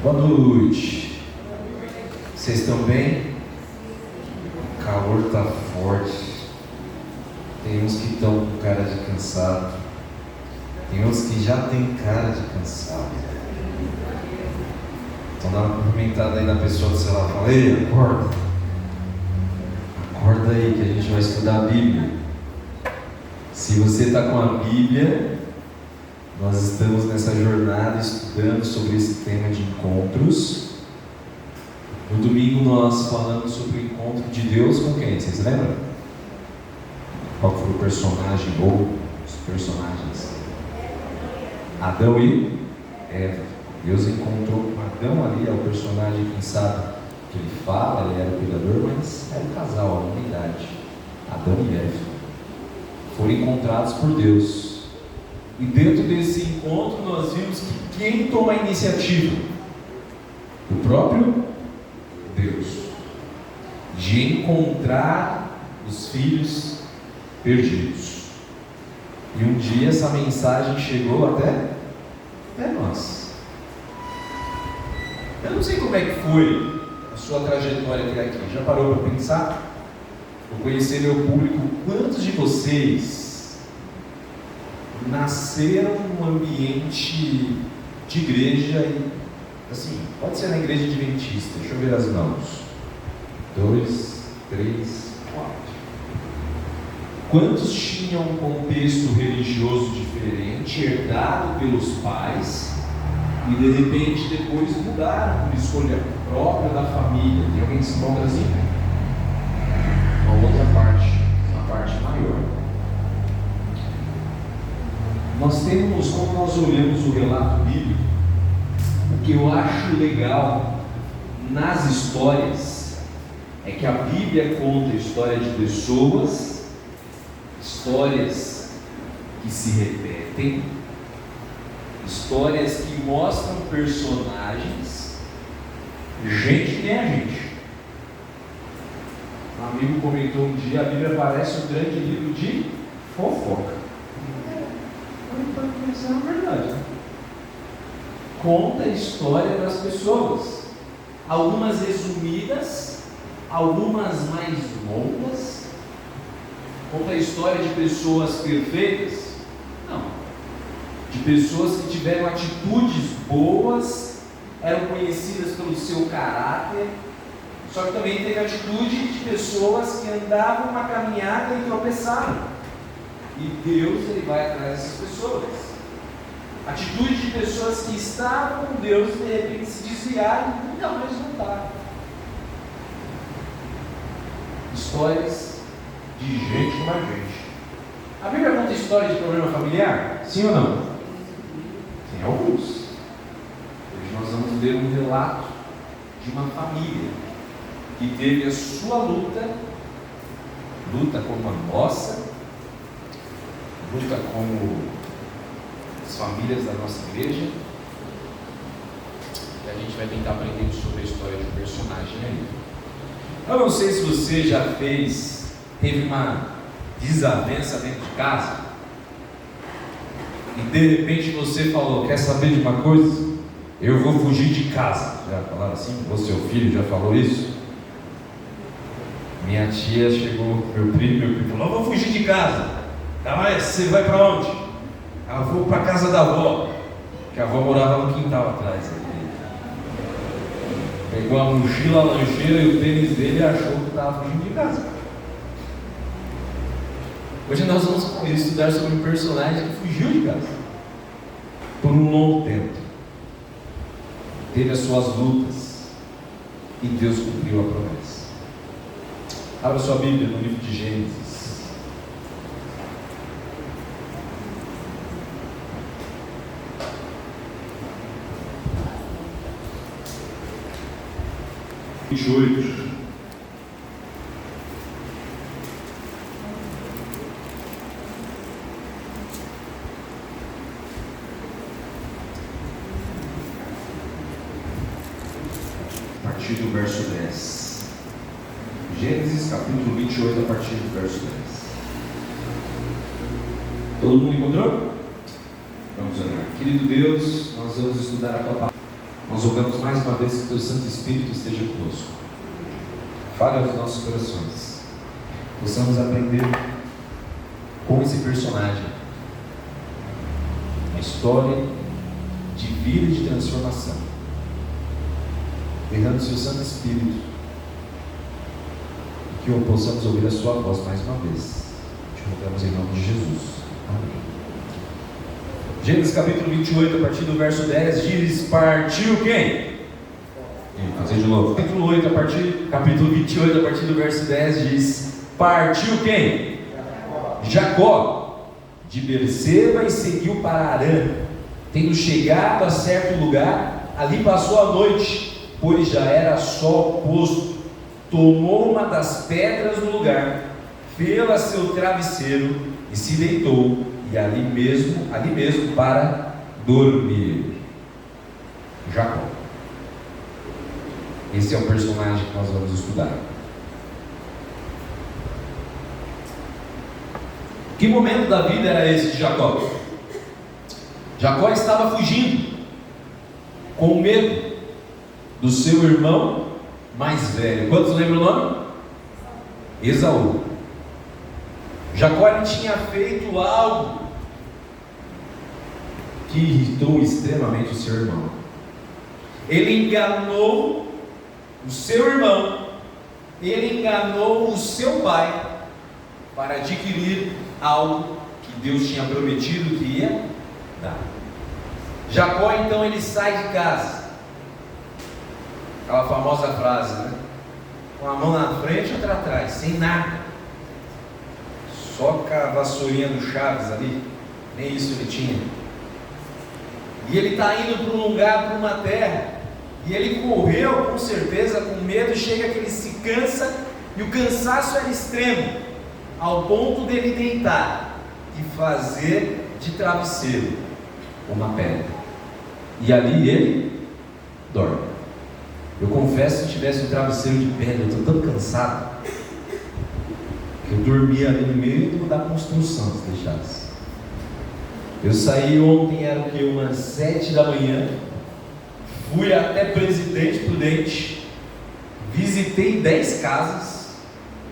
Boa noite. Vocês estão bem? O calor está forte. Tem uns que estão com cara de cansado. Tem uns que já tem cara de cansado. Então dá uma cumprimentada aí na pessoa do celular. Fala, ei, acorda. Acorda aí que a gente vai estudar a Bíblia. Se você está com a Bíblia, nós estamos nessa jornada estudando sobre esse tema de encontros. No domingo nós falamos sobre o encontro de Deus com quem? Vocês lembram? Qual foi o personagem ou os personagens? Adão e Eva. Deus encontrou com Adão ali, é o personagem, quem sabe que ele fala, ele era o cuidador, mas era o casal, a humanidade. Adão e Eva foram encontrados por Deus. E dentro desse encontro nós vimos que quem toma a iniciativa? O próprio Deus, de encontrar os filhos perdidos. E um dia essa mensagem chegou até nós. Eu não sei como é que foi a sua trajetória até aqui. Já parou para pensar? Vou conhecer meu público. Quantos de vocês nasceram num ambiente de igreja e, assim, pode ser na igreja adventista? Deixa eu ver as mãos. 2, 3, 4. Quantos tinham um contexto religioso diferente, herdado pelos pais, e de repente depois mudaram por escolha própria da família? Tem alguém que se encontra assim? Uma outra parte, uma parte maior. Nós temos, como nós olhamos o relato bíblico, o que eu acho legal nas histórias é que a Bíblia conta a história de pessoas, histórias que se repetem, histórias que mostram personagens, gente que nem a gente. Um amigo comentou um dia, a Bíblia parece um grande livro de fofoca. Isso é uma verdade, né? Conta a história das pessoas, algumas resumidas, algumas mais longas. Conta a história de pessoas perfeitas? Não. De pessoas que tiveram atitudes boas, eram conhecidas pelo seu caráter, só que também teve atitude de pessoas que andavam uma caminhada e tropeçaram. E Deus, ele vai atrás dessas pessoas. Atitude de pessoas que estavam com Deus e de repente se desviaram e nunca mais voltaram. Histórias de gente como a gente. A Bíblia conta história de problema familiar? Sim ou não? Tem alguns. Hoje nós vamos ler um relato de uma família que teve a sua luta como a nossa, luta como as famílias da nossa igreja, e a gente vai tentar aprender sobre a história de um personagem aí. Eu não sei se você já teve uma desavença dentro de casa, e de repente você falou, quer saber de uma coisa? Eu vou fugir de casa. Já falaram assim? Ou seu filho já falou isso? Minha tia chegou, meu primo falou, eu vou fugir de casa. Tá, mas você vai para onde? Eu vou para a casa da avó, que a avó morava no quintal atrás. Pegou a mochila, a lancheira e o tênis dele e achou que estava fugindo de casa. Hoje nós vamos estudar sobre um personagem que fugiu de casa por um longo tempo. Teve as suas lutas e Deus cumpriu a promessa. Abra sua Bíblia no livro de Gênesis. A partir do verso 10. Gênesis capítulo 28, a partir do verso 10. Todo mundo encontrou? Vamos orar. Querido Deus, nós vamos estudar a tua palavra. Nós rogamos mais uma vez que o Teu Santo Espírito esteja conosco. Fale aos nossos corações. Possamos aprender com esse personagem uma história de vida e de transformação. Derrame o Seu Santo Espírito e que possamos ouvir a Sua voz mais uma vez. Te rogamos em nome de Jesus. Amém. Gênesis capítulo 28, a partir do verso 10, diz: partiu quem? Vou fazer de novo. Capítulo 28, a partir do verso 10, diz: partiu quem? Jacó, de Berseba, e seguiu para Harã. Tendo chegado a certo lugar, ali passou a noite, pois já era sol posto. Tomou uma das pedras do lugar, fê-la seu travesseiro e se deitou, e ali mesmo para dormir. Jacó. Esse é o personagem que nós vamos estudar. Que momento da vida era esse de Jacó? Jacó estava fugindo, com medo do seu irmão mais velho. Quantos lembram o nome? Esaú. Jacó, ele tinha feito algo que irritou extremamente o seu irmão. Ele enganou o seu irmão, ele enganou o seu pai para adquirir algo que Deus tinha prometido que ia dar. Jacó, então, ele sai de casa, aquela famosa frase, né? Com a mão na frente e outra atrás, sem nada, só com a vassourinha do Chaves ali, nem isso ele tinha. E ele está indo para um lugar, para uma terra, e ele correu com certeza, com medo. Chega que ele se cansa, e o cansaço era extremo, ao ponto dele deitar e fazer de travesseiro uma pedra, e ali ele dorme. Eu confesso, se tivesse um travesseiro de pedra, eu estou tão cansado que eu dormia ali no meio da construção, se deixasse. Eu saí ontem, era o que? Umas 7 da manhã, fui até Presidente Prudente, visitei 10 casas,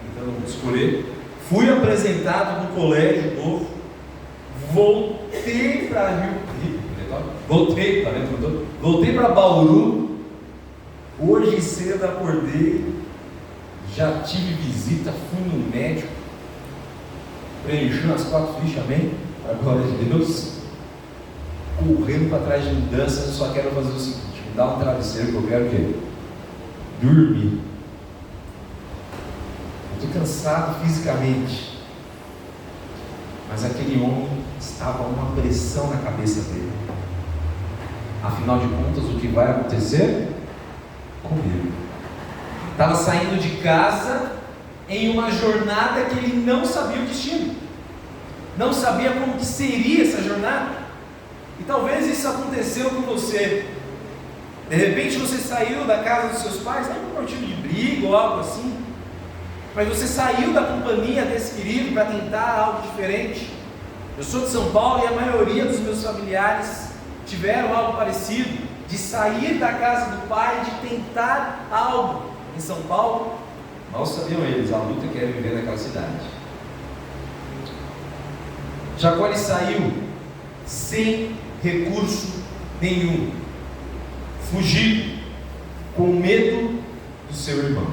tentando escolher, fui apresentado no colégio novo, voltei para voltei para Bauru. Hoje cedo acordei, já tive visita, fui no médico, preenchendo as 4 fichas, amém? Para a glória de Deus, correndo para trás de mudança. Eu só quero fazer o seguinte: me dá um travesseiro que eu quero o quê? Dormir. Estou cansado fisicamente, mas aquele homem estava uma pressão na cabeça dele. Afinal de contas, o que vai acontecer comigo? Estava saindo de casa em uma jornada que ele não sabia o destino, não sabia como que seria essa jornada. E talvez isso aconteceu com você. De repente você saiu da casa dos seus pais, não por motivo de briga ou algo assim, mas você saiu da companhia desse querido para tentar algo diferente. Eu sou de São Paulo e a maioria dos meus familiares tiveram algo parecido, de sair da casa do pai, de tentar algo em São Paulo. Mal sabiam eles a luta que era viver naquela cidade. Jacó, ele saiu sem recurso nenhum, fugido, com medo do seu irmão.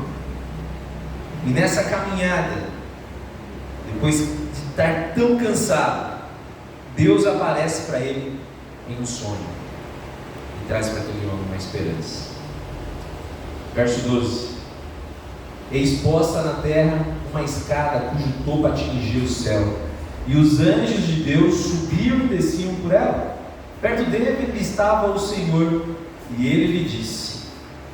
E nessa caminhada, depois de estar tão cansado, Deus aparece para ele em um sonho e traz para aquele homem uma esperança. Verso 12: eis posta na terra uma escada cujo topo atingia o céu, e os anjos de Deus subiam e desciam por ela. Perto dele estava o Senhor, e ele lhe disse: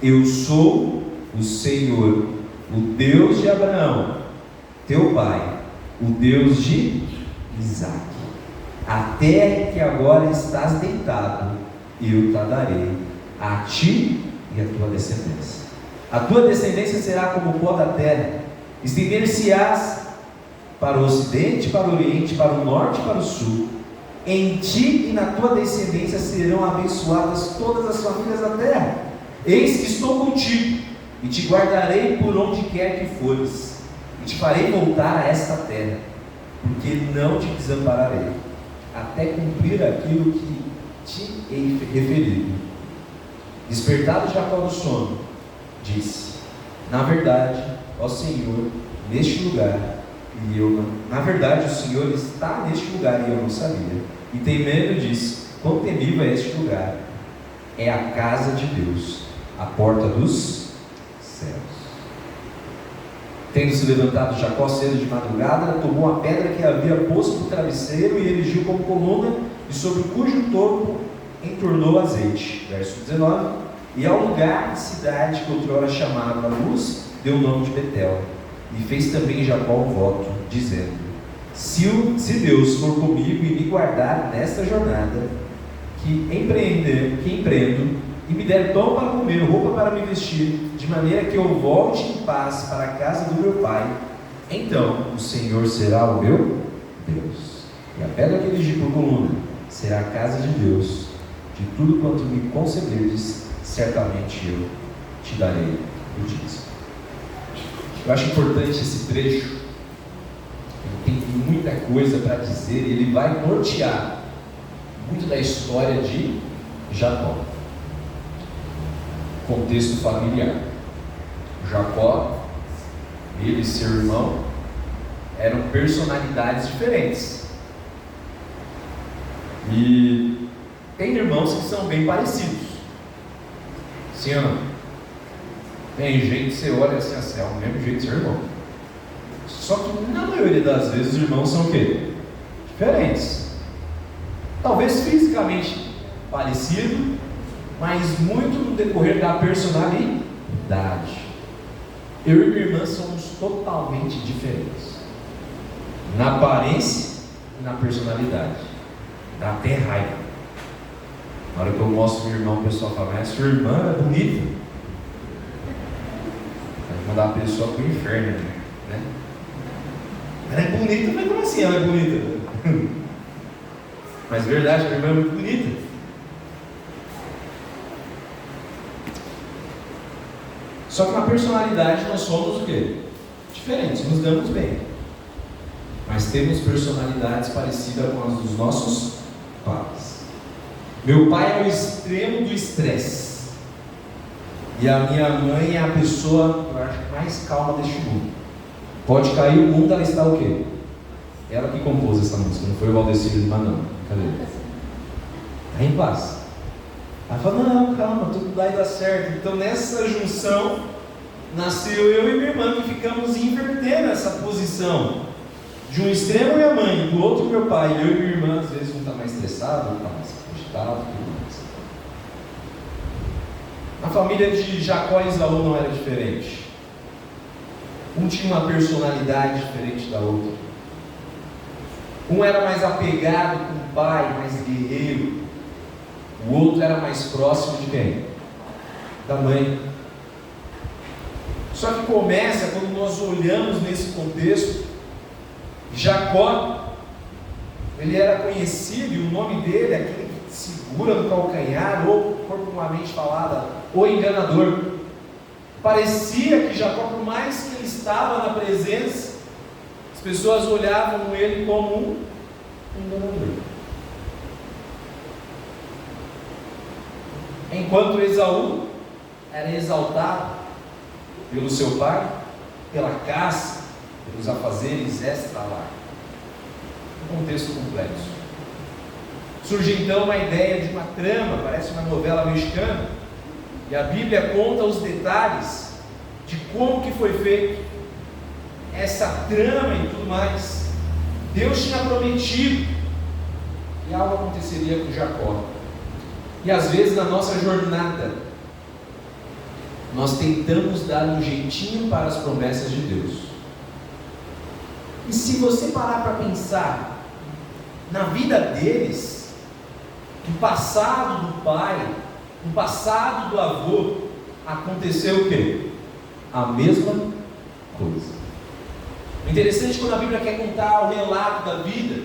eu sou o Senhor, o Deus de Abraão, teu pai, o Deus de Isaque. A terra em que agora estás deitado, eu te darei, a ti e a tua descendência. A tua descendência será como o pó da terra, estender-se-ás para o ocidente, para o oriente, para o norte e para o sul. em ti e na tua descendência serão abençoadas todas as famílias da terra. Eis que estou contigo, e te guardarei por onde quer que fores, e te farei voltar a esta terra, porque não te desampararei, até cumprir aquilo que te hei referido. Despertado Jacó do sono, disse: na verdade, ó Senhor, neste lugar, e eu não... na verdade, o Senhor está neste lugar, e eu não sabia. E temendo disse: quão temível é este lugar! É a casa de Deus, a porta dos céus. Tendo se levantado Jacó cedo de madrugada, tomou a pedra que havia posto no travesseiro e erigiu como coluna, e sobre cujo topo entornou azeite. Verso 19. E ao lugar de cidade que outrora chamava Luz, deu o nome de Betel. E fez também Jacó um voto, dizendo: se Deus for comigo e me guardar nesta jornada que empreendo, e me der pão para comer, roupa para me vestir, de maneira que eu volte em paz para a casa do meu pai, então o Senhor será o meu Deus, e a pedra que erigi por coluna será a casa de Deus. De tudo quanto me concederes, certamente eu te darei o dízimo. Eu acho importante esse trecho. Ele tem muita coisa para dizer, e ele vai nortear muito da história de Jacó. Contexto familiar. Jacó, ele e seu irmão eram personalidades diferentes. E tem irmãos que são bem parecidos. Sim ou não? Tem gente que você olha assim, é o mesmo jeito do seu irmão. Só que na maioria das vezes os irmãos são o quê? Diferentes. Talvez fisicamente parecido, mas muito no decorrer da personalidade. Eu e minha irmã somos totalmente diferentes. Na aparência e na personalidade. Dá até raiva. Na hora que eu mostro meu irmão, o pessoal fala: mas sua irmã é bonita. Vai mandar a pessoa para o inferno, né? Ela é bonita, mas como assim ela é bonita? Mas verdade, minha irmã é muito bonita. Só que na personalidade nós somos o quê? Diferentes, nos damos bem. Mas temos personalidades parecidas com as dos nossos pais. Meu pai é o extremo do estresse. E a minha mãe é a pessoa, eu acho, mais calma deste mundo. Pode cair o mundo, ela está o quê? Ela que compôs essa música, não foi o Valdecir de Manão. Cadê? Está em paz. Ela fala: não, calma, tudo vai dar certo. Então nessa junção nasceu eu e minha irmã, que ficamos invertendo essa posição. De um extremo minha mãe, do outro meu pai. Eu e minha irmã, às vezes um está mais estressado, outro está mais agitado, tudo mais. A família de Jacó e Esaú não era diferente. Um tinha uma personalidade diferente da outra. Um era mais apegado com o pai, mais guerreiro. O outro era mais próximo de quem? Da mãe. Só que começa quando nós olhamos nesse contexto. Jacó, ele era conhecido, e o nome dele é aquele que segura no calcanhar, ou popularmente falada, o enganador. Parecia que Jacó, por mais que ele estava na presença, as pessoas olhavam ele como um enganador. Enquanto Esaú era exaltado pelo seu pai, pela caça, pelos afazeres extra-lar. Um contexto complexo. Surge então uma ideia de uma trama, parece uma novela mexicana, e a Bíblia conta os detalhes de como que foi feito essa trama e tudo mais. Deus tinha prometido que algo aconteceria com Jacó. E às vezes na nossa jornada, nós tentamos dar um jeitinho para as promessas de Deus. E se você parar para pensar na vida deles, no passado do pai, no passado do avô, aconteceu o quê? A mesma coisa. O interessante é quando a Bíblia quer contar o relato da vida,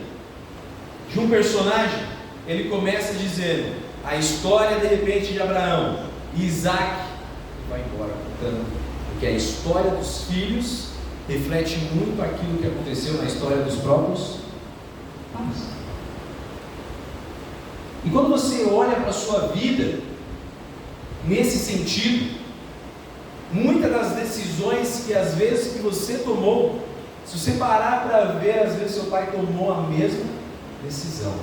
de um personagem, ele começa dizendo a história de repente de Abraão e Isaac, e vai embora contando, porque a história dos filhos reflete muito aquilo que aconteceu na história dos próprios pais. E quando você olha para a sua vida, nesse sentido, muitas das decisões que às vezes que você tomou, se você parar para ver, às vezes seu pai tomou a mesma decisão.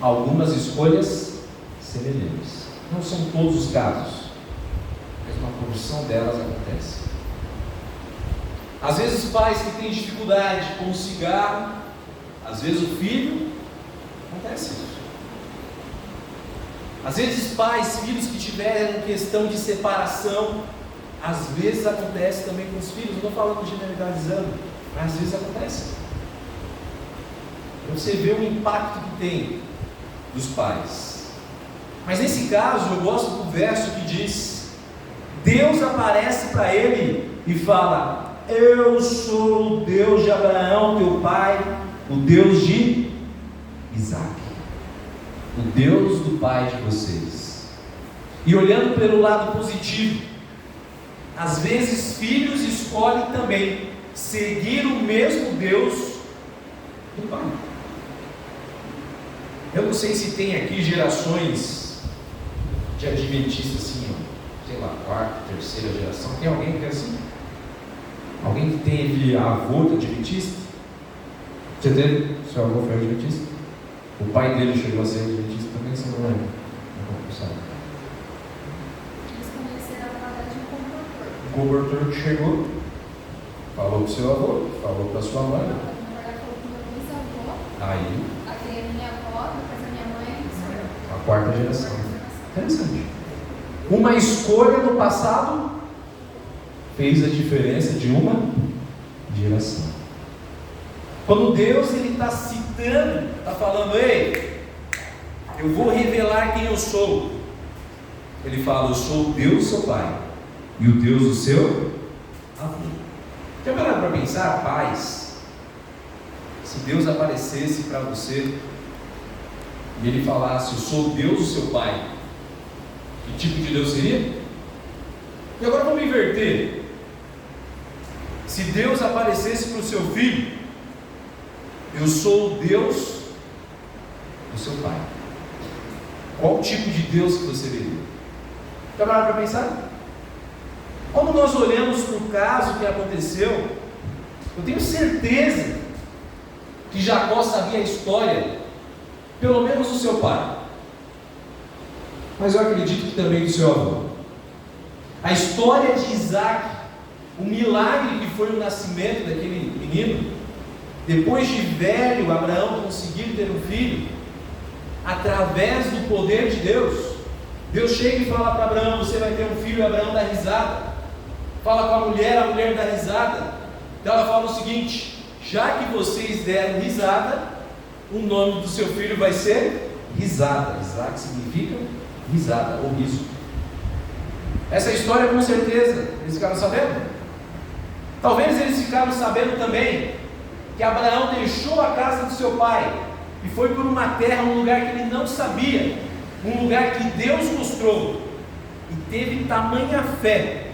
Algumas escolhas semelhantes. Não são todos os casos, mas uma porção delas acontece. Às vezes pais que têm dificuldade com o cigarro, às vezes o filho, acontece isso. Às vezes pais, filhos que tiveram questão de separação, às vezes acontece também com os filhos. Não estou falando generalizando, mas às vezes acontece. Você vê o impacto que tem dos pais. Mas nesse caso eu gosto do verso que diz: Deus aparece para ele e fala: eu sou o Deus de Abraão, teu pai, o Deus de Isaac, o Deus do pai de vocês. E olhando pelo lado positivo, às vezes filhos escolhem também seguir o mesmo Deus do pai. Eu não sei se tem aqui gerações de adventistas assim, sei lá, quarta, terceira geração. Tem alguém que é assim? Alguém que teve avô de adventista? Você teve? Seu avô foi adventista? O pai dele chegou a ser adventista também? Você não lembra? Não sabe. Eles conheceram através de um comportor. O comportor que chegou, falou para o seu avô, falou para a sua mãe. Na verdade, falou para o meu bisavô, Aí, aqui é minha avó, depois a minha mãe, sou eu. a quarta geração. Interessante. Uma escolha no passado fez a diferença de uma geração. Quando Deus está citando, está falando: ei, eu vou revelar quem eu sou. Ele fala: eu sou o Deus do seu pai e o Deus do seu avô. Já pararam para pensar, pais, se Deus aparecesse para você e ele falasse: eu sou o Deus do seu pai, que tipo de Deus seria? E agora vamos inverter. Se Deus aparecesse para o seu filho: eu sou o Deus do seu pai, qual tipo de Deus que você veria? Já pararam para pensar? Quando nós olhamos para o caso que aconteceu, eu tenho certeza que Jacó sabia a história, pelo menos do seu pai, mas eu acredito que também do seu avô. A história de Isaac, o milagre que foi o nascimento daquele menino, depois de velho, Abraão conseguir ter um filho, através do poder de Deus. Deus chega e fala para Abraão: você vai ter um filho, e Abraão dá risada. Fala com a mulher dá risada. Então ela fala o seguinte: já que vocês deram risada, o nome do seu filho vai ser risada. Isaac significa risada ou riso. Essa história, com certeza, eles ficaram sabendo. Talvez eles ficaram sabendo também que Abraão deixou a casa do seu pai e foi por uma terra, um lugar que ele não sabia, um lugar que Deus mostrou, e teve tamanha fé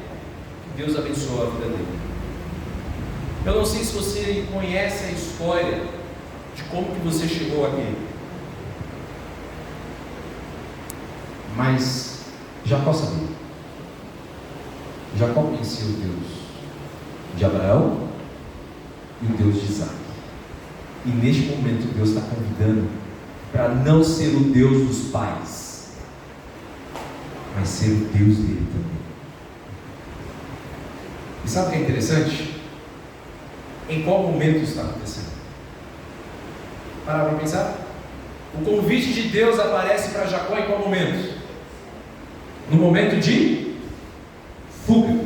que Deus abençoou a vida dele. Eu não sei se você conhece a história de como que você chegou aqui, mas Jacó sabia. Jacó conhecia o Deus de Abraão e o Deus de Isaac. E neste momento Deus está convidando para não ser o Deus dos pais, mas ser o Deus dele também. E sabe o que é interessante? Em qual momento isso está acontecendo? Parar para pensar? O convite de Deus aparece para Jacó em qual momento? No momento de fuga,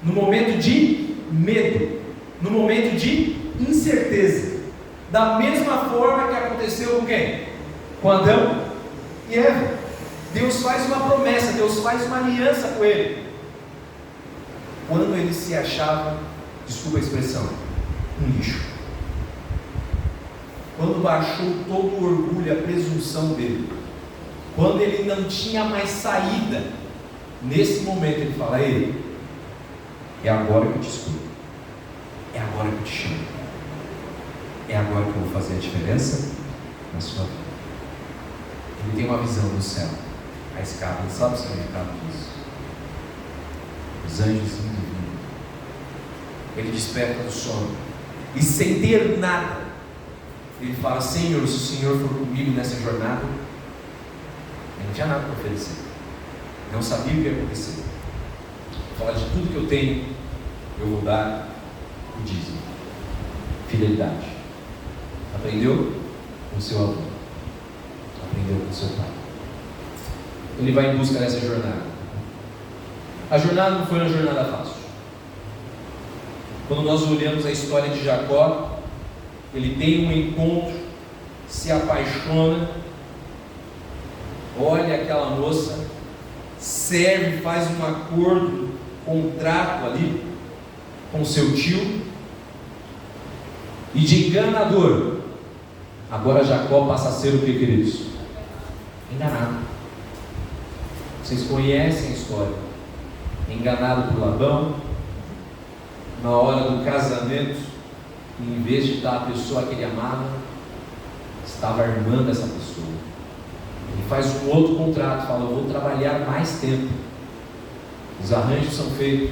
no momento de medo, no momento de incerteza. Da mesma forma que aconteceu com quem? Com Adão e Eva. Deus faz uma promessa, Deus faz uma aliança com ele. Quando ele se achava, desculpa a expressão, um lixo. quando baixou todo o orgulho, a presunção dele, quando ele não tinha mais saída, nesse momento ele fala: ei, é agora que eu te escuto, é agora que eu te chamo, é agora que eu vou fazer a diferença na sua vida. Ele tem uma visão do céu, a escada, ele sabe o significado disso, os anjos indo e vindo. Ele desperta do sono e, sem ter nada, ele fala: Senhor, se o Senhor for comigo nessa jornada. Ele não tinha nada para oferecer, não sabia o que ia acontecer. Fala: de tudo que eu tenho, eu vou dar o dízimo. Fidelidade. Aprendeu com seu avô, aprendeu com seu pai. Ele vai em busca dessa jornada. A jornada não foi uma jornada fácil. Quando nós olhamos a história de Jacó, ele tem um encontro, se apaixona, olha aquela moça, serve, faz um acordo, contrato ali com seu tio, e de enganador, agora Jacó passa a ser o que, queridos? Enganado. Vocês conhecem a história. Enganado por Labão, na hora do casamento, em vez de dar a pessoa que ele amava, estava armando essa pessoa. Ele faz um outro contrato, fala: eu vou trabalhar mais tempo. Os arranjos são feitos,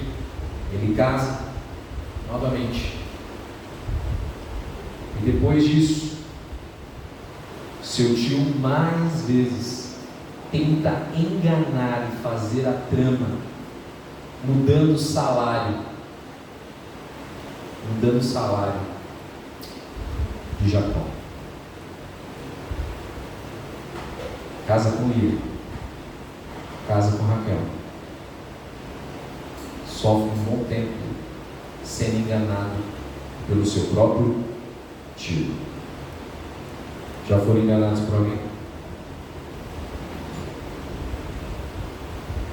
ele casa novamente. E depois disso, seu tio mais vezes tenta enganar e fazer a trama, mudando o salário de Jacó. Casa com Lia, casa com Raquel, sofre um bom tempo sendo enganado pelo seu próprio tio. Já foram enganados por alguém?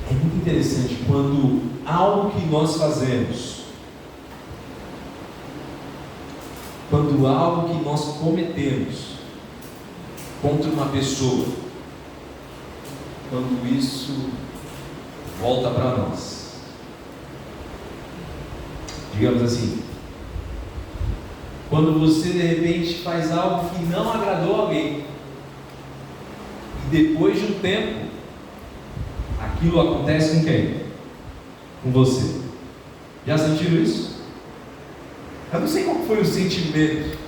É muito interessante quando algo que nós fazemos, quando algo que nós cometemos contra uma pessoa, quando isso volta para nós. Digamos assim, quando você de repente faz algo que não agradou alguém, e depois de um tempo, aquilo acontece com quem? Com você. Já sentiram isso? Eu não sei qual foi o sentimento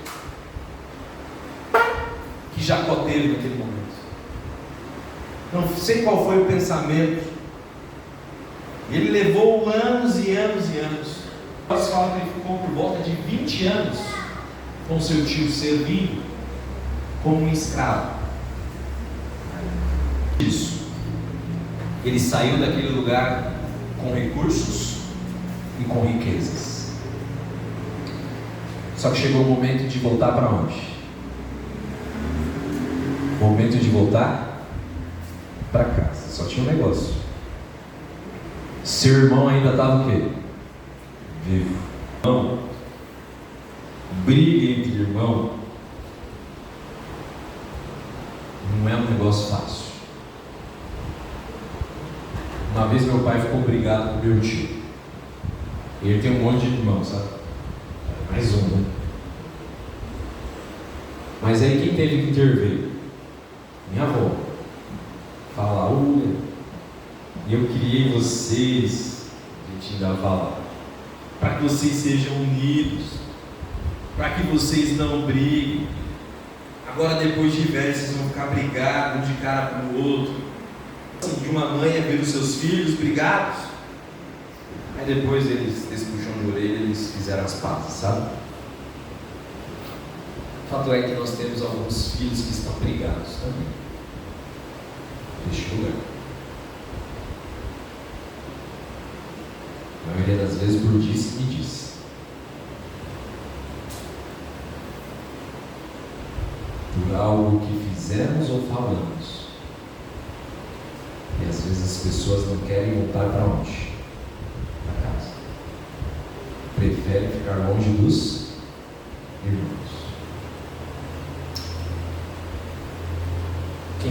que Jacó teve naquele momento. Não sei qual foi o pensamento. Ele levou anos e anos e anos. Nós falamos que ele ficou por volta de 20 anos com seu tio, servindo como um escravo. Isso. Ele saiu daquele lugar com recursos e com riquezas. Só que chegou o momento de voltar para onde? O momento de voltar para casa. Só tinha um negócio. Seu irmão ainda estava o quê? Vivo. Não. Briga entre irmão não é um negócio fácil. Uma vez meu pai ficou brigado com meu tio. Ele tem um monte de irmãos, sabe? Mais um, né? Mas aí quem teve que intervir? Minha avó. Fala: olha, eu criei vocês, a gente ainda fala, para que vocês sejam unidos, para que vocês não briguem. Agora depois de velhos vocês vão ficar brigados um de cara para o outro. Assim, de uma mãe a ver os seus filhos brigados. Aí depois eles, desse puxão de orelha, eles fizeram as pazes, sabe? O fato é que nós temos alguns filhos que estão brigados também. Deixa eu ver. A maioria das vezes por disse e disse. Por algo que fizemos ou falamos. E às vezes as pessoas não querem voltar para onde? Para casa. Preferem ficar longe dos irmãos.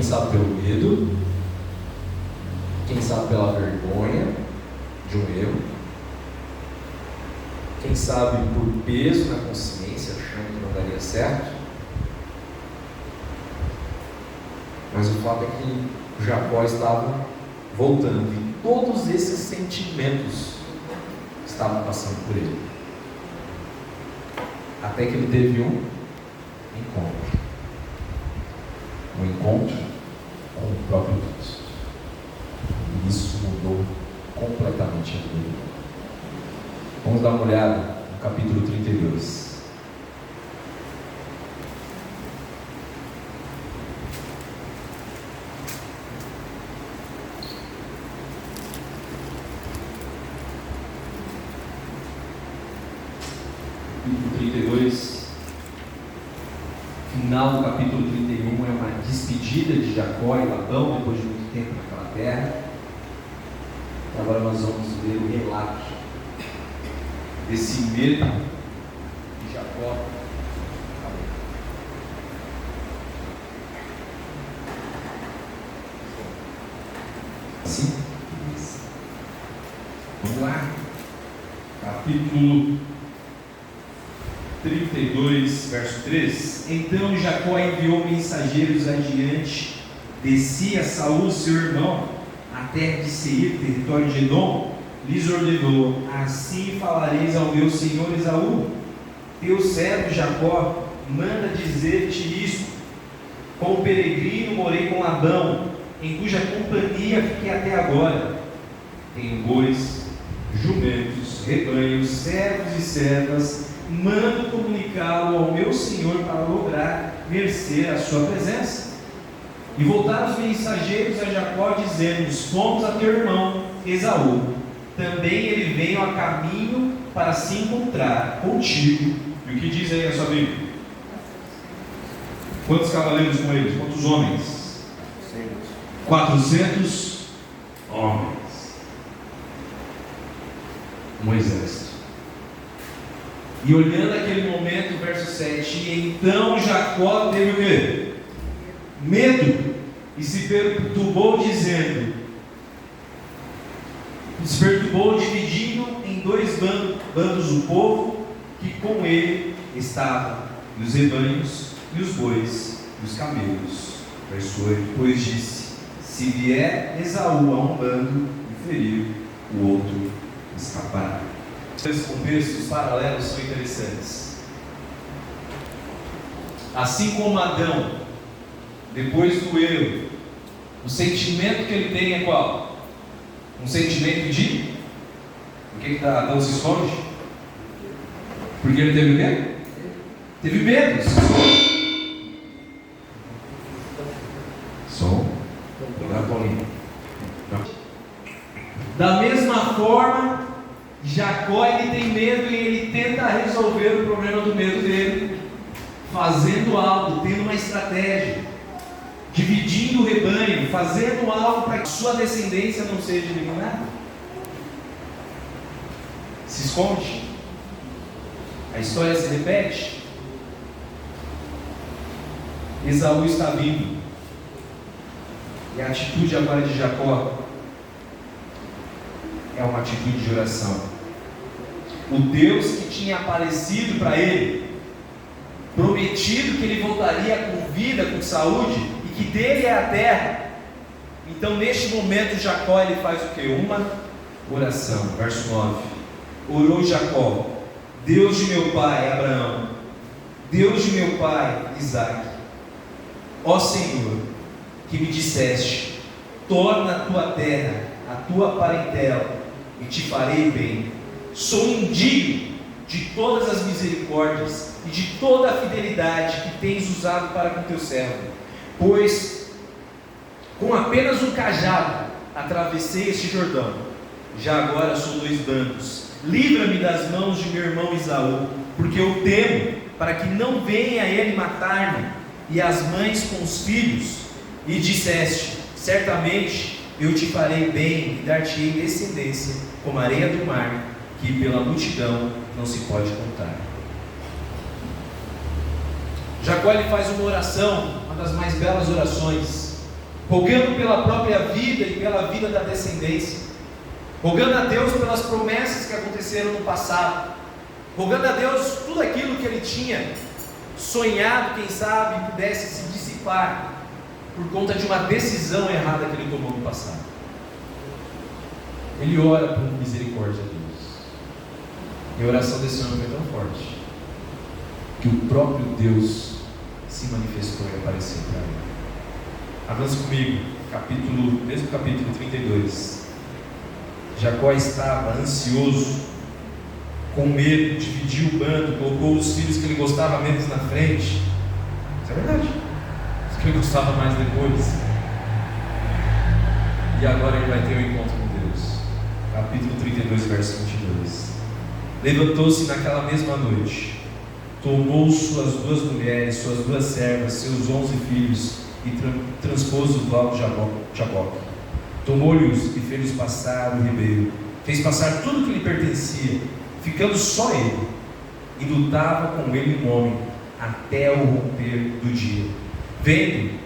sabe pelo medo, quem sabe pela vergonha de um erro, quem sabe por peso na consciência, achando que não daria certo. Mas o fato é que Jacó estava voltando e todos esses sentimentos estavam passando por ele. Até que ele teve um encontro. Um encontro com o próprio Deus. E isso mudou completamente a vida dele. Vamos dar uma olhada no capítulo 32. Capítulo 32, final do capítulo 31 é uma despedida de Jacó e Labão depois de muito tempo naquela terra. Agora nós vamos ver o relato desse medo de Jacó. Sim? Vamos lá. Capítulo 32, verso 3. Então Jacó enviou mensageiros adiante de si a Saul, seu irmão, a terra de Seir, território de Edom. Lhes ordenou: assim falareis ao meu senhor Esaú, teu servo Jacó manda dizer-te isto: como peregrino morei com Labão, em cuja companhia fiquei até agora. Tenho bois, jumentos, rebanhos, servos e servas. Mando comunicá-lo ao meu senhor para lograr merecer a sua presença. E voltaram os mensageiros a Jacó, dizendo: fomos a teu irmão Esaú, também ele veio a caminho para se encontrar contigo. E o que diz aí a sua Bíblia? Quantos cavaleiros com eles? Quantos homens? 400 homens. Um exército. E olhando aquele momento, verso 7, então Jacó teve o quê? Medo, e se perturbou dizendo, dividindo em dois bandos o povo que com ele estavam, e os rebanhos, e os bois, e os camelos. Verso 8, pois disse: se vier Esaú a um bando e ferir, o outro escapará. Esses contextos paralelos são interessantes. Assim como Adão, depois do erro, o sentimento que ele tem é qual? Um sentimento de... Por que Adão se esconde? Porque ele teve medo? Teve medo, se esconde. Som. Da mesma forma, Jacó, ele tem medo e ele tenta resolver o problema do medo dele, fazendo algo, tendo uma estratégia, dividindo o rebanho, fazendo algo para que sua descendência não seja eliminada. Se esconde. A história se repete. Esaú está vindo. E a atitude agora de Jacó é uma atitude de oração. O Deus que tinha aparecido para ele, prometido que ele voltaria com vida, com saúde, e que dele é a terra. Então neste momento Jacó, ele faz o que? Uma oração. Verso 9. Orou Jacó: Deus de meu pai Abraão, Deus de meu pai Isaque, ó Senhor, que me disseste: torna a tua terra a tua parentela, e te farei bem. Sou indigno de todas as misericórdias e de toda a fidelidade que tens usado para com teu servo, pois com apenas um cajado atravessei este Jordão. Já agora sou dois bandos. Livra-me das mãos de meu irmão Esaú, porque eu temo para que não venha ele matar-me e as mães com os filhos. E disseste: certamente eu te farei bem e dar-te-ei descendência como a areia do mar, que pela multidão não se pode contar. Jacó, ele faz uma oração, uma das mais belas orações rogando pela própria vida e pela vida da descendência, rogando a Deus pelas promessas que aconteceram no passado, rogando a Deus tudo aquilo que ele tinha sonhado, quem sabe, pudesse se dissipar por conta de uma decisão errada que ele tomou no passado. Ele ora por misericórdia a Deus. E a oração desse homem foi tão forte que o próprio Deus se manifestou e apareceu para ele. Avance comigo, mesmo capítulo 32. Jacó estava ansioso, com medo, dividiu o bando, colocou os filhos que ele gostava menos na frente. Isso é verdade. Os que ele gostava mais depois. E agora ele vai ter um encontro com Deus. Capítulo 32, verso 22. Levantou-se naquela mesma noite, tomou suas 2 mulheres, suas 2 servas, seus 11 filhos e transpôs o val de Jaboque. Tomou-lhes e fez-los passar o ribeiro, fez passar tudo que lhe pertencia, ficando só ele, e lutava com ele um homem até o romper do dia. Vendo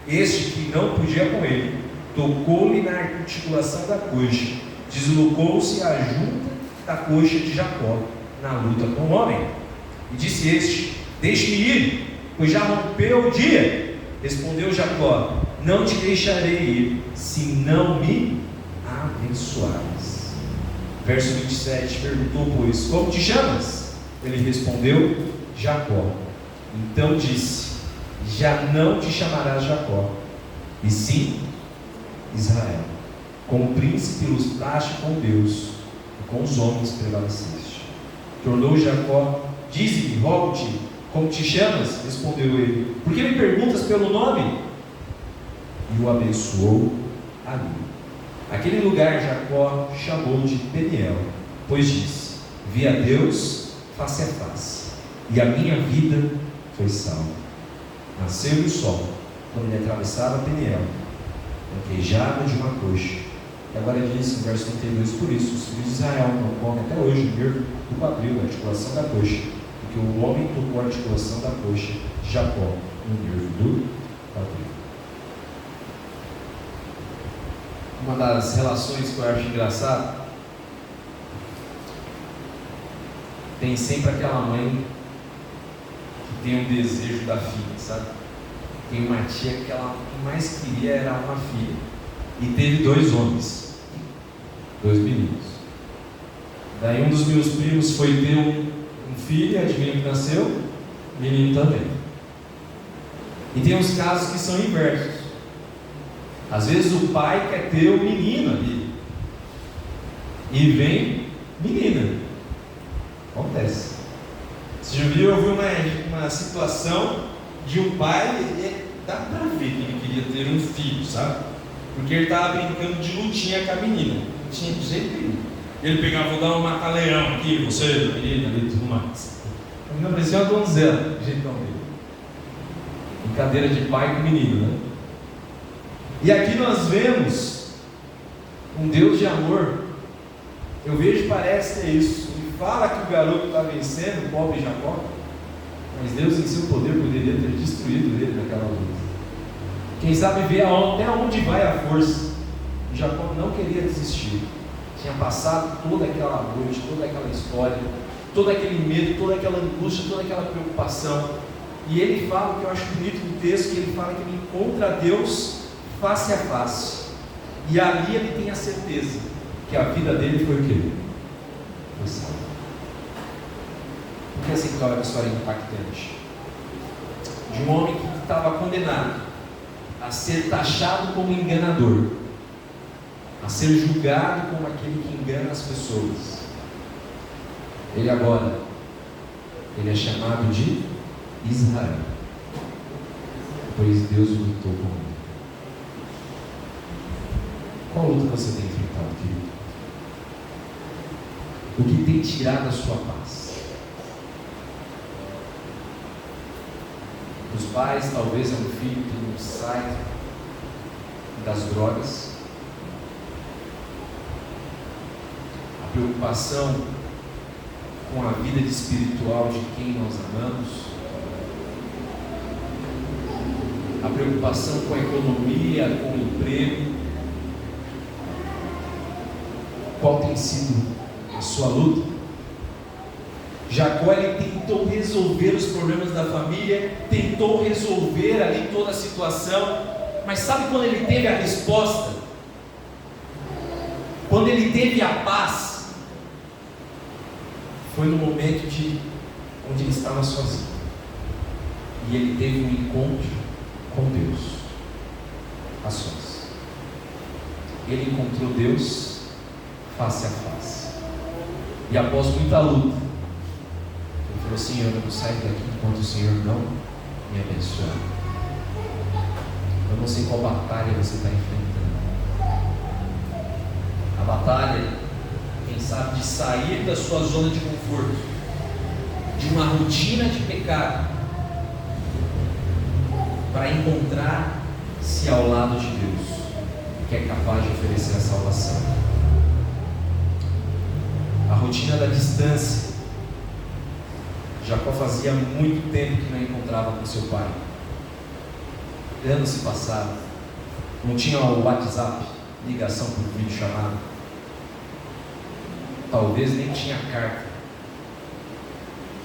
este que não podia com ele, tocou-lhe na articulação da coxa, deslocou-se a junta da coxa de Jacó na luta com o homem, e disse este: deixe-me ir, pois já rompeu o dia. Respondeu Jacó: não te deixarei ir, se não me abençoares. Verso 27, perguntou, pois, como te chamas? Ele respondeu: Jacó. Então disse: já não te chamarás Jacó, e sim Israel. Como príncipe lutaste com Deus, e com os homens prevaleceste. Tornou Jacó: dize-me, rogo-te, como te chamas? Respondeu ele: por que me perguntas pelo nome? E o abençoou ali. Aquele lugar Jacó chamou de Peniel, pois disse: vi a Deus face a face, e a minha vida foi salva. Nasceu o sol quando ele atravessava Peniel, queijada de uma coxa. E agora ele diz no verso 32: por isso os filhos de Israel não comem até hoje o nervo do quadril, da articulação da coxa, porque o homem tocou a articulação da coxa de Jacó no nervo do quadril. Uma das relações que eu acho engraçado, tem sempre aquela mãe que tem um desejo da filha, sabe? Tem uma tia que ela mais queria era uma filha, e teve 2 homens, 2 meninos. Daí um dos meus primos foi ter um filho, adivinha que nasceu? Menino também. E tem uns casos que são inversos. Às vezes o pai quer ter o menino ali, e vem menina. Acontece. Você já viu? Eu vi uma situação de um pai, dá pra ver que ele queria ter um filho, sabe? Porque ele estava brincando de lutinha com a menina. Tinha jeito nenhum. Ele pegava: vou dar um mata-leão aqui, você, menina, ali, tudo mais. A menina parecia uma donzela, do jeitão dele. Brincadeira de pai com menino, né? E aqui nós vemos um Deus de amor. Eu vejo, parece que é isso. Ele fala que o garoto está vencendo, o pobre Jacó, mas Deus em seu poder poderia ter destruído ele naquela luta. Quem sabe ver até onde vai a força. E Jacó não queria desistir. Tinha passado toda aquela noite, toda aquela história, todo aquele medo, toda aquela angústia, toda aquela preocupação. E ele fala, o que eu acho bonito no texto, que ele fala que ele encontra a Deus face a face, e ali ele tem a certeza que a vida dele foi o quê? Foi salva. Porque essa história é impactante, de um homem que estava condenado a ser taxado como enganador, a ser julgado como aquele que engana as pessoas. Ele agora, ele é chamado de Israel, pois Deus lutou com ele. Qual luta você tem enfrentado, querido? O que tem tirado a sua paz? Os pais, talvez é um filho que não sai das drogas. A preocupação com a vida espiritual de quem nós amamos. a preocupação com a economia, com o emprego. Qual tem sido a sua luta? Jacó, ele tentou resolver os problemas da família, tentou resolver ali toda a situação, mas sabe quando ele teve a resposta? Quando ele teve a paz, foi no momento onde ele estava sozinho, e ele teve um encontro com Deus, a sós. Ele encontrou Deus face a face, e após muita luta, ele falou: Senhor, eu não saio daqui enquanto o Senhor não me abençoar. Eu não sei qual batalha você está enfrentando. A batalha, quem sabe, de sair da sua zona de conforto, de uma rotina de pecado, para encontrar-se ao lado de Deus, que é capaz de oferecer a salvação. A rotina da distância. Jacó fazia muito tempo que não encontrava com seu pai. Anos se passaram. Não tinha o WhatsApp, ligação por vídeo chamado. Talvez nem tinha carta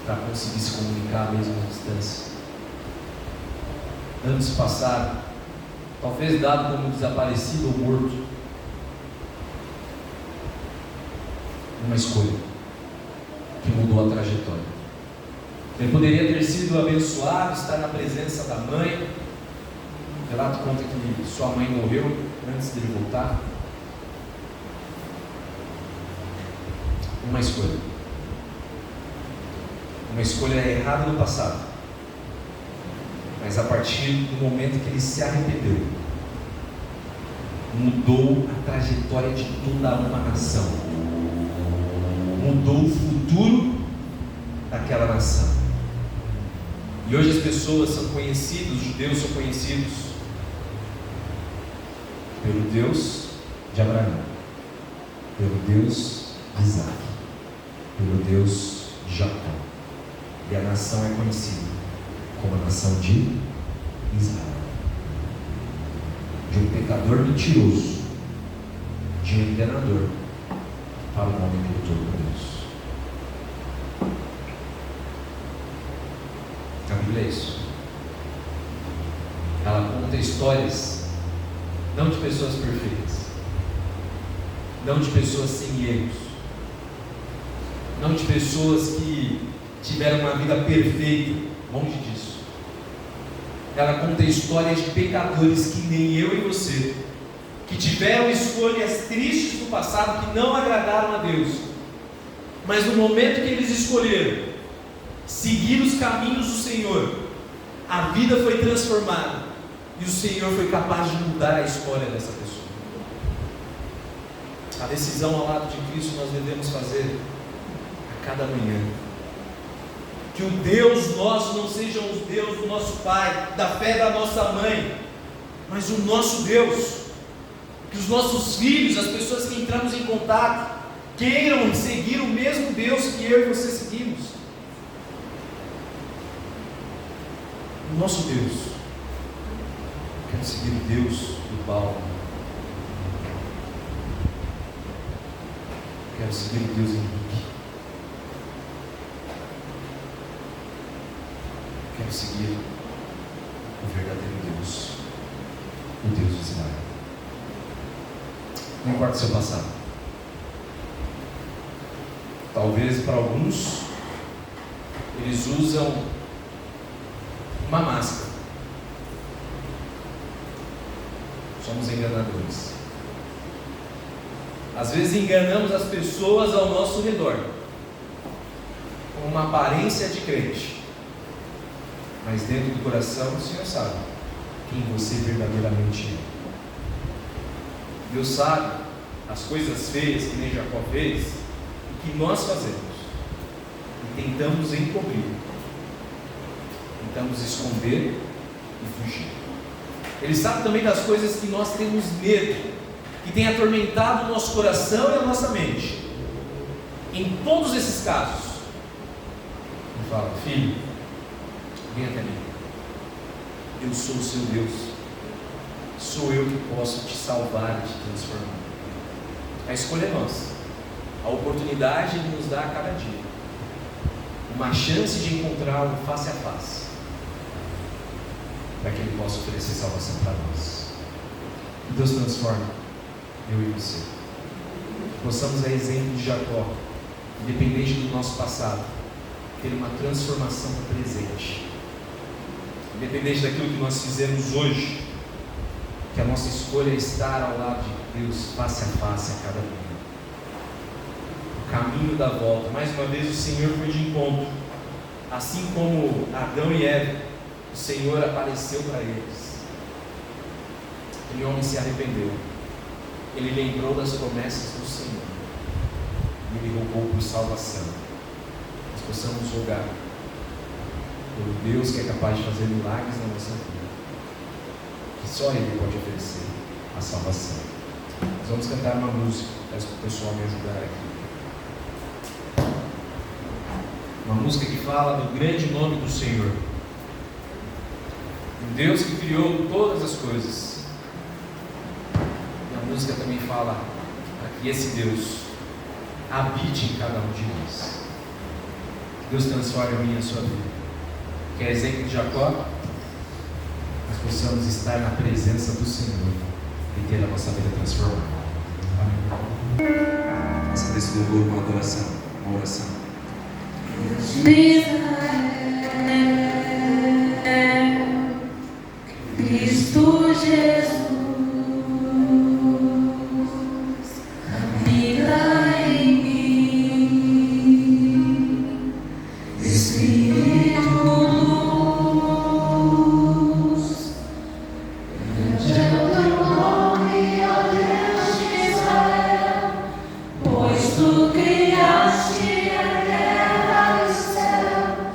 para conseguir se comunicar mesmo à distância. Anos se passaram. Talvez dado como desaparecido ou morto. Uma escolha que mudou a trajetória. Ele poderia ter sido abençoado, estar na presença da mãe. O relato conta que sua mãe morreu antes dele voltar. Uma escolha. Uma escolha errada no passado. Mas a partir do momento que ele se arrependeu, mudou a trajetória de toda uma nação. Mudou o futuro daquela nação. E hoje as pessoas são conhecidas, os judeus são conhecidos pelo Deus de Abraão, pelo Deus de Isaac, pelo Deus de Jacó. E a nação é conhecida como a nação de Israel. De um pecador mentiroso, de um enganador, para o homem que lutou com Deus. A Bíblia é isso. Ela conta histórias, não de pessoas perfeitas, não de pessoas sem erros, não de pessoas que tiveram uma vida perfeita, longe disso. Ela conta histórias de pecadores que nem eu e você, que tiveram escolhas tristes no passado, que não agradaram a Deus, mas no momento que eles escolheram seguir os caminhos do Senhor, a vida foi transformada, e o Senhor foi capaz de mudar a história dessa pessoa. A decisão ao lado de Cristo nós devemos fazer a cada manhã. Que o Deus nosso não seja o Deus do nosso pai, da fé da nossa mãe, mas o nosso Deus. Que os nossos filhos, as pessoas que entramos em contato, queiram seguir o mesmo Deus que eu e você seguimos. O nosso Deus. Eu quero seguir o Deus do Paulo. Eu quero seguir o Deus Henrique. Eu quero seguir o verdadeiro Deus, o Deus de Israel. Não importa o seu passado. Talvez para alguns eles usam uma máscara. Somos enganadores. Às vezes enganamos as pessoas ao nosso redor com uma aparência de crente, mas dentro do coração o Senhor sabe quem você verdadeiramente é. Deus sabe as coisas feias que nem Jacó fez, e que nós fazemos e tentamos encobrir, tentamos esconder e fugir. Ele sabe também das coisas que nós temos medo, que tem atormentado o nosso coração e a nossa mente. Em todos esses casos, ele fala: filho, vem até mim. Eu sou o seu Deus. Sou eu que posso te salvar e te transformar. A escolha é nossa. A oportunidade Ele nos dá a cada dia. Uma chance de encontrá-lo face a face, para que Ele possa oferecer salvação para nós. Que Deus transforme eu e você. Que possamos, a exemplo de Jacó, independente do nosso passado, ter uma transformação no presente. Independente daquilo que nós fizemos hoje, que a nossa escolha é estar ao lado de Deus, face a face a cada dia. O caminho da volta. Mais uma vez o Senhor foi de encontro. Assim como Adão e Eva, o Senhor apareceu para eles. Aquele homem se arrependeu. Ele lembrou das promessas do Senhor. E Ele rogou por salvação. Nós possamos rogar pelo Deus que é capaz de fazer milagres na nossa vida, que só Ele pode oferecer a salvação. Nós vamos cantar uma música. Peço para o pessoal me ajudar aqui. Uma música que fala do grande nome do Senhor, um Deus que criou todas as coisas. E a música também fala para que esse Deus habite em cada um de nós. Que Deus transforme a minha e a sua vida. Que é exemplo de Jacó, nós possamos estar na presença do Senhor e ter a nossa vida transformada. Amém. Faça desse louvor uma adoração, uma oração. Cristo Jesus, habita em mim, Espírito luz, grande é o teu nome, ó Deus de Israel, pois tu criaste a terra e o céu.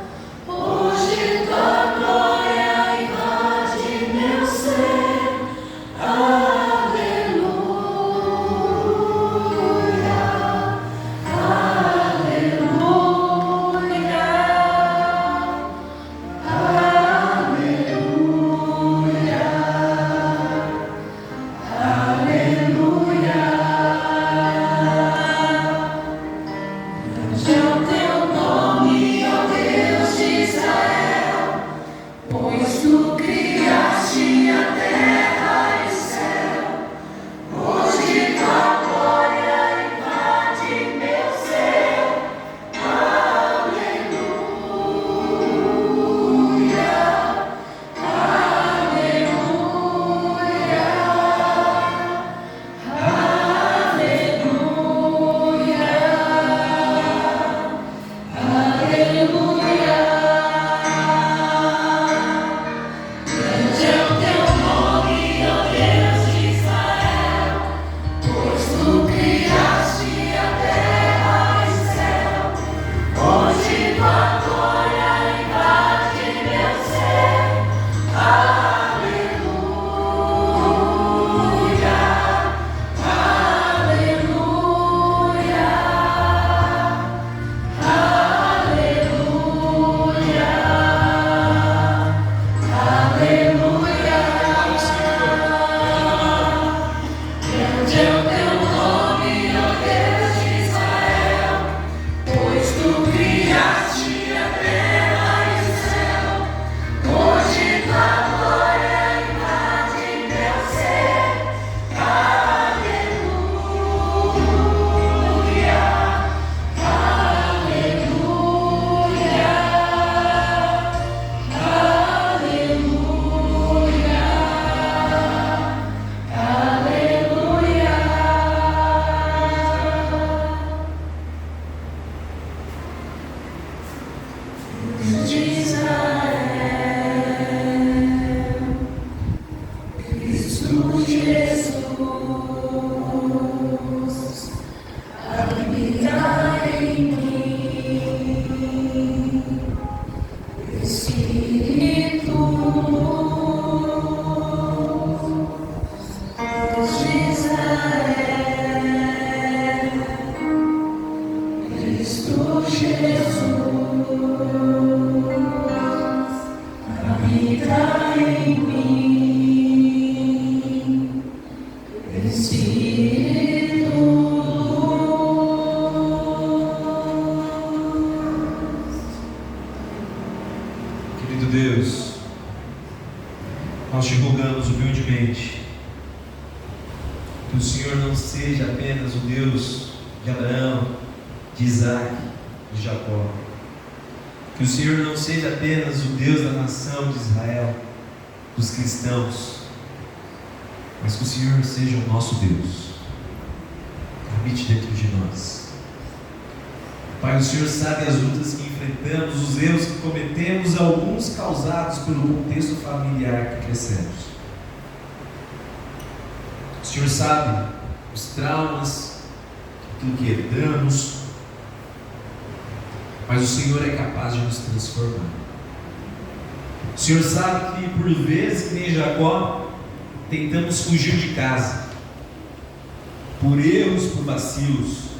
Senhor não seja apenas o Deus de Abraão, de Isaac, de Jacó. Que o Senhor não seja apenas o Deus da nação de Israel, dos cristãos, mas que o Senhor seja o nosso Deus, habite dentro de nós. Pai, o Senhor sabe as lutas que enfrentamos, os erros que cometemos, alguns causados pelo contexto familiar que crescemos. O Senhor sabe os traumas, aquilo que herdamos, mas o Senhor é capaz de nos transformar. O Senhor sabe que por vezes, que nem Jacó, tentamos fugir de casa, por erros, por vacilos,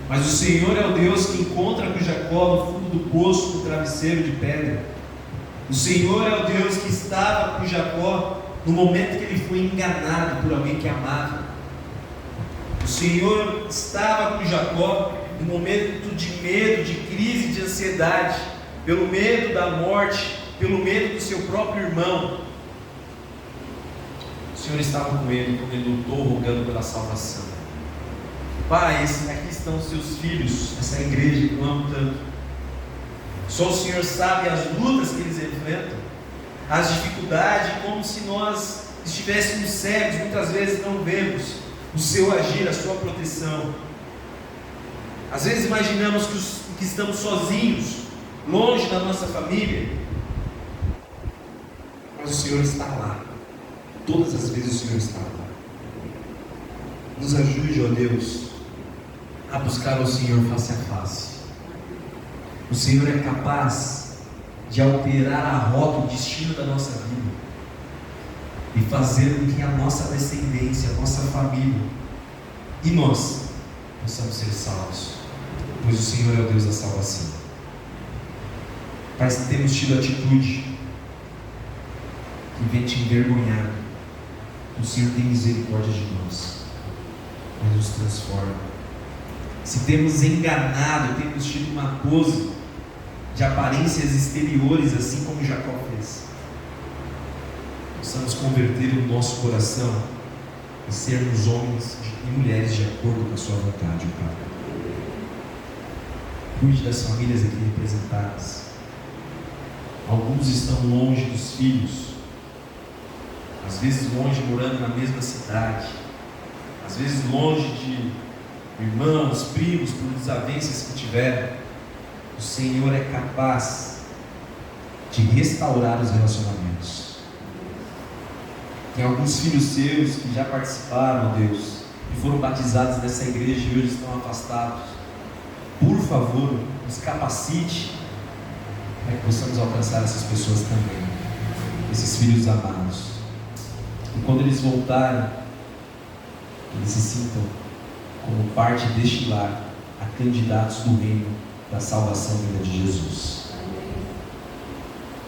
mas o Senhor é o Deus que encontra com Jacó no fundo do poço, com o travesseiro de pedra. O Senhor é o Deus que estava com Jacó no momento que ele foi enganado por alguém que amava. O Senhor estava com Jacó no momento de medo, de crise, de ansiedade, pelo medo da morte, pelo medo do seu próprio irmão. O Senhor estava com ele quando ele lutou rogando pela salvação. Pai, aqui estão os seus filhos, essa igreja que eu amo tanto. Só o Senhor sabe as lutas que eles enfrentam, as dificuldades, como se nós estivéssemos cegos, muitas vezes não vemos o seu agir, a sua proteção. Às vezes imaginamos que estamos sozinhos, longe da nossa família, mas o Senhor está lá. Todas as vezes o Senhor está lá. Nos ajude, ó Deus, a buscar o Senhor face a face. O Senhor é capaz de alterar a rota, o destino da nossa vida e fazer com que a nossa descendência, a nossa família e nós possamos ser salvos, pois o Senhor é o Deus da salvação. Pai, se temos tido atitude que vem te envergonhar, o Senhor tem misericórdia de nós, mas nos transforma. Se temos enganado, temos tido uma pose de aparências exteriores, assim como Jacó fez, possamos converter o nosso coração e sermos homens e mulheres de acordo com a sua vontade, Pai. Cuide das famílias aqui representadas. Alguns estão longe dos filhos, às vezes longe, morando na mesma cidade, às vezes longe de irmãos, primos, por desavenças que tiveram. O Senhor é capaz de restaurar os relacionamentos. Tem alguns filhos seus que já participaram, Deus, e foram batizados nessa igreja e hoje estão afastados. Por favor, nos capacite para que possamos alcançar essas pessoas também, esses filhos amados. E quando eles voltarem, eles se sintam como parte deste lar, a candidatos do reino da salvação vinda de Jesus.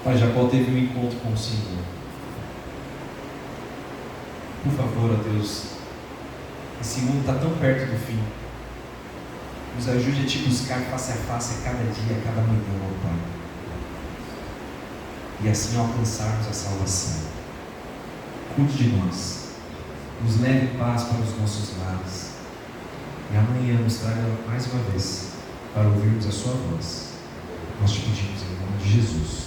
Pai, Jacó teve um encontro com o Senhor. Por favor, ó Deus, esse mundo está tão perto do fim. Nos ajude a te buscar face a face a cada dia, a cada manhã, ó Pai. E assim alcançarmos a salvação. Cuide de nós. Nos leve em paz para os nossos lares. E amanhã nos traga mais uma vez para ouvirmos a sua voz. Nós te pedimos em nome de Jesus.